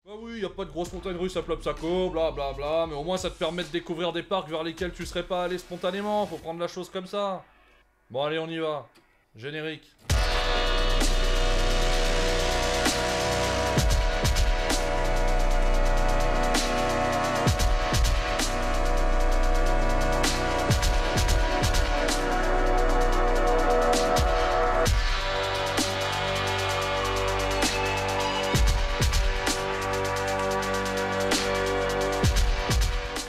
Bah oui, y a pas de grosse montagne russe à Plopsaco, bla bla bla, mais au moins ça te permet de découvrir des parcs vers lesquels tu serais pas allé spontanément, faut prendre la chose comme ça. Bon allez, on y va. Générique.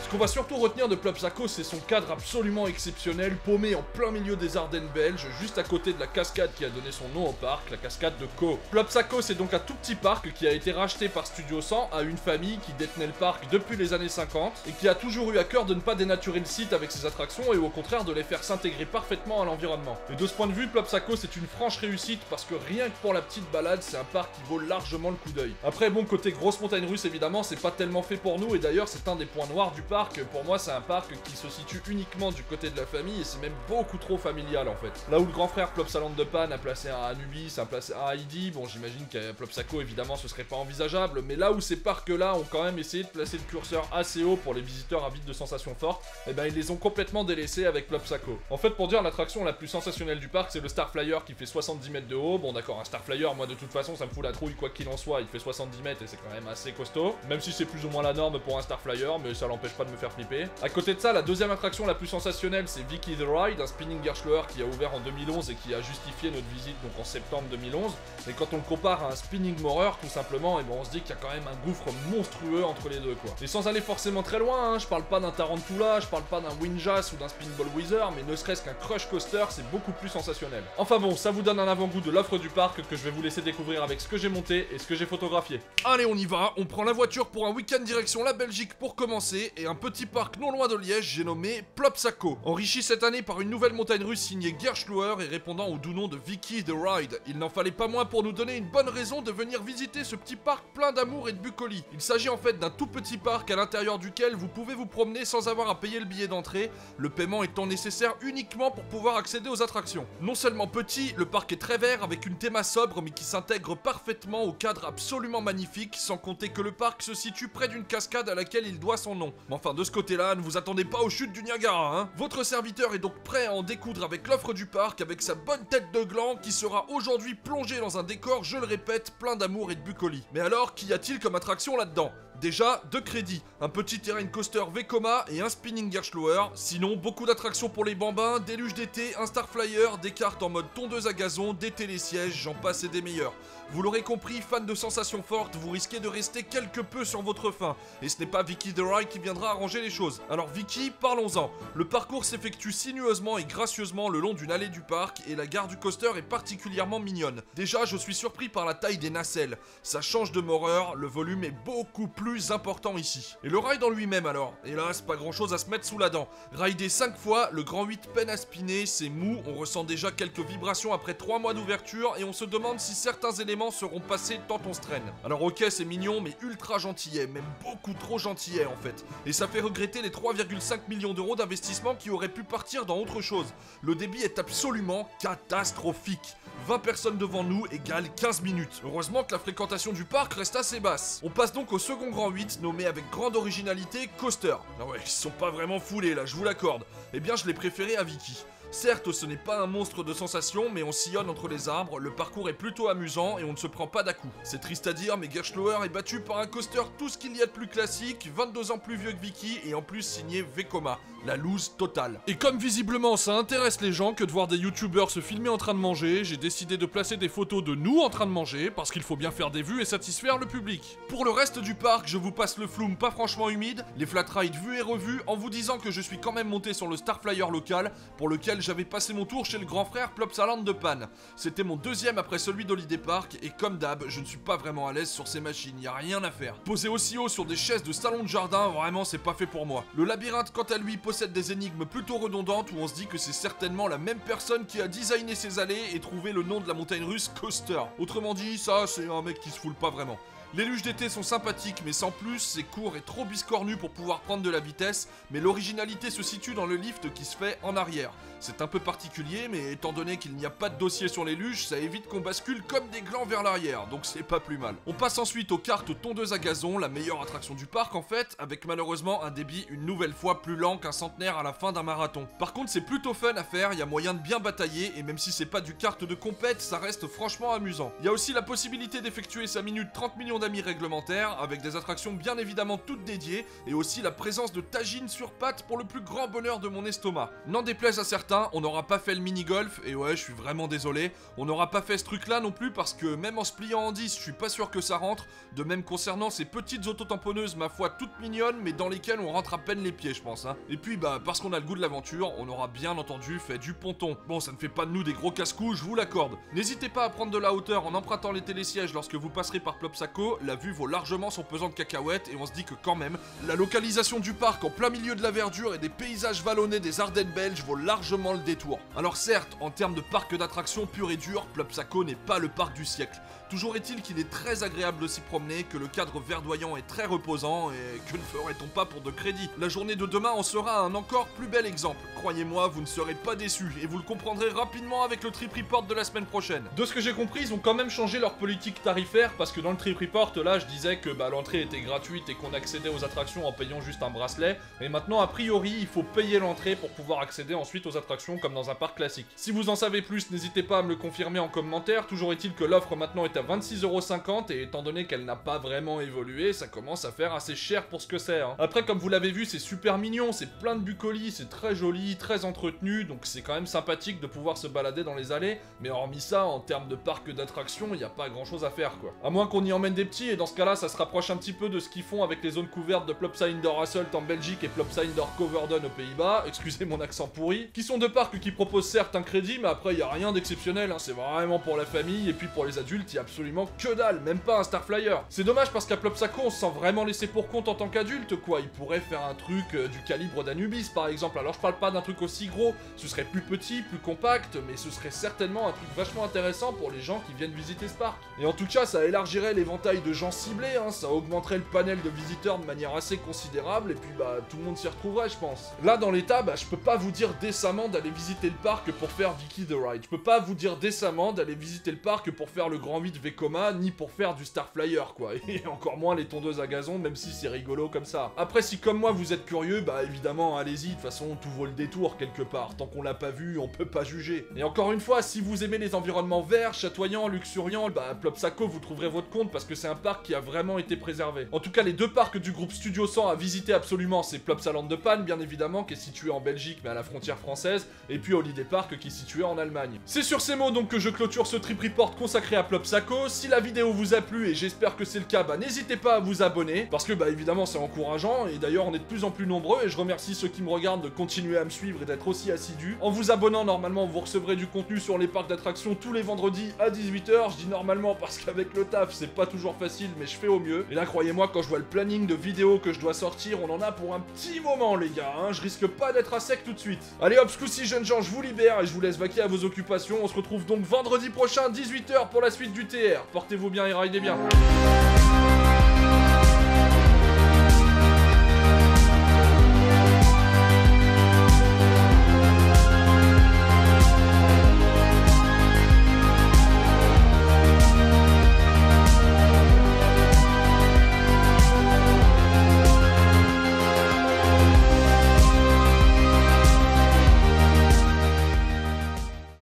Ce qu'on va surtout retenir de Plopsaco, c'est son cadre absolument exceptionnel, paumé en plein milieu des Ardennes belges, juste à côté de la cascade qui a donné son nom au parc, la cascade de Caux. Plopsaco, c'est donc un tout petit parc qui a été racheté par Studio 100 à une famille qui détenait le parc depuis les années 50 et qui a toujours eu à cœur de ne pas dénaturer le site avec ses attractions et au contraire de les faire s'intégrer parfaitement à l'environnement. Et de ce point de vue, Plopsaco, c'est une franche réussite parce que rien que pour la petite balade, c'est un parc qui vaut largement le coup d'œil. Après, bon, côté grosse montagne russe, évidemment, c'est pas tellement fait pour nous et d'ailleurs, c'est un des points noirs du parc. Pour moi, c'est un parc qui se situe uniquement du côté de la famille et c'est même beaucoup trop familial en fait. Là où le grand frère Plopsaland de Pan a placé un Anubis, a placé un Heidi, bon j'imagine qu'à Plopsaco évidemment ce serait pas envisageable, mais là où ces parcs-là ont quand même essayé de placer le curseur assez haut pour les visiteurs avides de sensations fortes, et ben ils les ont complètement délaissés avec Plopsaco. En fait, pour dire l'attraction la plus sensationnelle du parc, c'est le Star Flyer qui fait 70 mètres de haut. Bon d'accord, un Star Flyer, moi de toute façon ça me fout la trouille quoi qu'il en soit, il fait 70 mètres et c'est quand même assez costaud, même si c'est plus ou moins la norme pour un Star Flyer, mais ça l'empêche pas de me faire flipper. À côté de ça, la deuxième attraction la plus sensationnelle, c'est Vicky the Ride, un spinning Gerschler qui a ouvert en 2011 et qui a justifié notre visite donc en septembre 2011. Et quand on le compare à un spinning Morer, tout simplement, et bon, on se dit qu'il y a quand même un gouffre monstrueux entre les deux, quoi. Et sans aller forcément très loin, hein, je parle pas d'un Tarantula, je parle pas d'un Windjass ou d'un Spinball Wizard, mais ne serait-ce qu'un Crush Coaster, c'est beaucoup plus sensationnel. Enfin bon, ça vous donne un avant-goût de l'offre du parc que je vais vous laisser découvrir avec ce que j'ai monté et ce que j'ai photographié. Allez, on y va, on prend la voiture pour un week-end direction la Belgique pour commencer, et un petit parc non loin de Liège, j'ai nommé Plopsaco. Enrichi cette année par une nouvelle montagne russe signée Gerschler et répondant au doux nom de Vicky the Ride. Il n'en fallait pas moins pour nous donner une bonne raison de venir visiter ce petit parc plein d'amour et de bucolies. Il s'agit en fait d'un tout petit parc à l'intérieur duquel vous pouvez vous promener sans avoir à payer le billet d'entrée, le paiement étant nécessaire uniquement pour pouvoir accéder aux attractions. Non seulement petit, le parc est très vert avec une théma sobre mais qui s'intègre parfaitement au cadre absolument magnifique, sans compter que le parc se situe près d'une cascade à laquelle il doit son nom. Mais enfin, de ce côté-là, ne vous attendez pas aux chutes du Niagara, hein. Votre serviteur est donc prêt à en découdre avec l'offre du parc, avec sa bonne tête de gland qui sera aujourd'hui plongée dans un décor, je le répète, plein d'amour et de bucolies. Mais alors, qu'y a-t-il comme attraction là-dedans ? Déjà, 2 crédits, un petit terrain coaster Vekoma et un spinning Gerschler. Sinon, beaucoup d'attractions pour les bambins, des luges d'été, un Star Flyer, des cartes en mode tondeuse à gazon, des télésièges, j'en passe et des meilleurs. Vous l'aurez compris, fan de sensations fortes, vous risquez de rester quelque peu sur votre faim. Et ce n'est pas Vicky the Ride qui viendra arranger les choses. Alors Vicky, parlons-en. Le parcours s'effectue sinueusement et gracieusement le long d'une allée du parc et la gare du coaster est particulièrement mignonne. Déjà, je suis surpris par la taille des nacelles. Ça change de Morer, le volume est beaucoup plus important ici. Et le ride en lui-même alors, hélas, pas grand chose à se mettre sous la dent. Rider 5 fois, le grand 8 peine à spinner, c'est mou, on ressent déjà quelques vibrations après 3 mois d'ouverture et on se demande si certains éléments seront passés tant on se traîne. Alors ok, c'est mignon, mais ultra gentillet, même beaucoup trop gentillet en fait. Et ça fait regretter les 3,5 millions d'euros d'investissement qui auraient pu partir dans autre chose. Le débit est absolument catastrophique. 20 personnes devant nous égale 15 minutes. Heureusement que la fréquentation du parc reste assez basse. On passe donc au second grand 8, nommé avec grande originalité Coaster. Ah ouais, ils sont pas vraiment foulés là, je vous l'accorde. Eh bien, je l'ai préféré à Vicky. Certes, ce n'est pas un monstre de sensations, mais on sillonne entre les arbres, le parcours est plutôt amusant et on ne se prend pas d'à-coups. C'est triste à dire, mais Gerschler est battu par un coaster tout ce qu'il y a de plus classique, 22 ans plus vieux que Vicky et en plus signé Vekoma. La loose totale. Et comme visiblement ça intéresse les gens que de voir des youtubeurs se filmer en train de manger, j'ai décidé de placer des photos de nous en train de manger, parce qu'il faut bien faire des vues et satisfaire le public. Pour le reste du parc, je vous passe le flume pas franchement humide, les flat rides vus et revus, en vous disant que je suis quand même monté sur le Star Flyer local, pour lequel j'avais passé mon tour chez le grand frère Plopsaland de Pan. C'était mon deuxième après celui d'Holiday Park, et comme d'hab, je ne suis pas vraiment à l'aise sur ces machines, y a rien à faire. Posé aussi haut sur des chaises de salon de jardin, vraiment c'est pas fait pour moi. Le labyrinthe quant à lui possède des énigmes plutôt redondantes où on se dit que c'est certainement la même personne qui a designé ces allées et trouvé le nom de la montagne russe Coaster. Autrement dit, ça c'est un mec qui se foule pas vraiment. Les luges d'été sont sympathiques, mais sans plus, c'est court et trop biscornu pour pouvoir prendre de la vitesse, mais l'originalité se situe dans le lift qui se fait en arrière. C'est un peu particulier, mais étant donné qu'il n'y a pas de dossier sur les luges, ça évite qu'on bascule comme des glands vers l'arrière, donc c'est pas plus mal. On passe ensuite aux cartes tondeuses à gazon, la meilleure attraction du parc en fait, avec malheureusement un débit une nouvelle fois plus lent qu'un centenaire à la fin d'un marathon. Par contre c'est plutôt fun à faire, il y a moyen de bien batailler, et même si c'est pas du kart de compète, ça reste franchement amusant. Il y a aussi la possibilité d'effectuer sa minute 30 millions d'amis réglementaires, avec des attractions bien évidemment toutes dédiées, et aussi la présence de tagines sur pattes pour le plus grand bonheur de mon estomac. N'en déplaise à certains, on n'aura pas fait le mini-golf, et ouais, je suis vraiment désolé, on n'aura pas fait ce truc-là non plus parce que même en se pliant en 10, je suis pas sûr que ça rentre, de même concernant ces petites autotamponneuses, ma foi, toutes mignonnes, mais dans lesquelles on rentre à peine les pieds, je pense, hein. Et puis, bah, parce qu'on a le goût de l'aventure, on aura bien entendu fait du ponton. Bon, ça ne fait pas de nous des gros casse-coups, je vous l'accorde. N'hésitez pas à prendre de la hauteur en empruntant les télésièges lorsque vous passerez par Plopsaco, la vue vaut largement son pesant de cacahuètes, et on se dit que quand même, la localisation du parc en plein milieu de la verdure et des paysages vallonnés des Ardennes belges vaut largement le détour. Alors certes, en termes de parc d'attractions pur et dur, Plopsaco n'est pas le parc du siècle. Toujours est-il qu'il est très agréable de s'y promener, que le cadre verdoyant est très reposant, et que ne ferait-on pas pour de crédit? La journée de demain en sera un encore plus bel exemple. Croyez-moi, vous ne serez pas déçus, et vous le comprendrez rapidement avec le Trip Report de la semaine prochaine. De ce que j'ai compris, ils ont quand même changé leur politique tarifaire, parce que dans le Trip Report, là, je disais que l'entrée était gratuite et qu'on accédait aux attractions en payant juste un bracelet, et maintenant, a priori, il faut payer l'entrée pour pouvoir accéder ensuite aux attractions comme dans un parc classique. Si vous en savez plus, n'hésitez pas à me le confirmer en commentaire, toujours est-il que l'offre maintenant est à 26,50 €, et étant donné qu'elle n'a pas vraiment évolué, ça commence à faire assez cher pour ce que c'est, hein. Après, comme vous l'avez vu, c'est super mignon, c'est plein de bucolis, c'est très joli, très entretenu, donc c'est quand même sympathique de pouvoir se balader dans les allées, mais hormis ça, en termes de parc d'attractions, il n'y a pas grand chose à faire, quoi. À moins qu'on y emmène des petits, et dans ce cas-là, ça se rapproche un petit peu de ce qu'ils font avec les zones couvertes de Plopsa Indoor Hasselt en Belgique et Plopsa Indoor Coverden aux Pays-Bas, excusez mon accent pourri, qui sont deux parcs qui proposent certes un crédit, mais après, il n'y a rien d'exceptionnel, hein. C'est vraiment pour la famille, et puis pour les adultes, il y a absolument que dalle, même pas un Starflyer. C'est dommage parce qu'à Plopsaco, on se sent vraiment laissé pour compte en tant qu'adulte, quoi. Il pourrait faire un truc du calibre d'Anubis, par exemple. Alors, je parle pas d'un truc aussi gros, ce serait plus petit, plus compact, mais ce serait certainement un truc vachement intéressant pour les gens qui viennent visiter ce parc. Et en tout cas, ça élargirait l'éventail de gens ciblés, hein. Ça augmenterait le panel de visiteurs de manière assez considérable, et puis, tout le monde s'y retrouverait, je pense. Là, dans l'état, je peux pas vous dire décemment d'aller visiter le parc pour faire Vicky the Ride. Je peux pas vous dire décemment d'aller visiter le parc pour faire le Grand 8 Vekoma, ni pour faire du Starflyer, quoi. Et encore moins les tondeuses à gazon, même si c'est rigolo comme ça. Après, si comme moi vous êtes curieux, évidemment, allez-y, de toute façon, tout vaut le détour quelque part. Tant qu'on l'a pas vu, on peut pas juger. Et encore une fois, si vous aimez les environnements verts, chatoyants, luxuriants, Plopsaco, vous trouverez votre compte parce que c'est un parc qui a vraiment été préservé. En tout cas, les deux parcs du groupe Studio 100 à visiter absolument, c'est Plopsaland de Panne, bien évidemment, qui est situé en Belgique, mais à la frontière française, et puis Holiday Park, qui est situé en Allemagne. C'est sur ces mots donc que je clôture ce Trip Report consacré à Plopsaco. Si la vidéo vous a plu, et j'espère que c'est le cas, n'hésitez pas à vous abonner, parce que évidemment c'est encourageant, et d'ailleurs on est de plus en plus nombreux, et je remercie ceux qui me regardent de continuer à me suivre et d'être aussi assidus. En vous abonnant, normalement vous recevrez du contenu sur les parcs d'attractions tous les vendredis à 18 h, je dis normalement parce qu'avec le taf c'est pas toujours facile, mais je fais au mieux. Et là croyez-moi, quand je vois le planning de vidéos que je dois sortir, on en a pour un petit moment les gars, hein. Je risque pas d'être à sec tout de suite. Allez hop, ce coup-ci jeunes gens, je vous libère et je vous laisse vaquer à vos occupations. On se retrouve donc vendredi prochain 18 h pour la suite du TR. Portez-vous bien et ridez bien.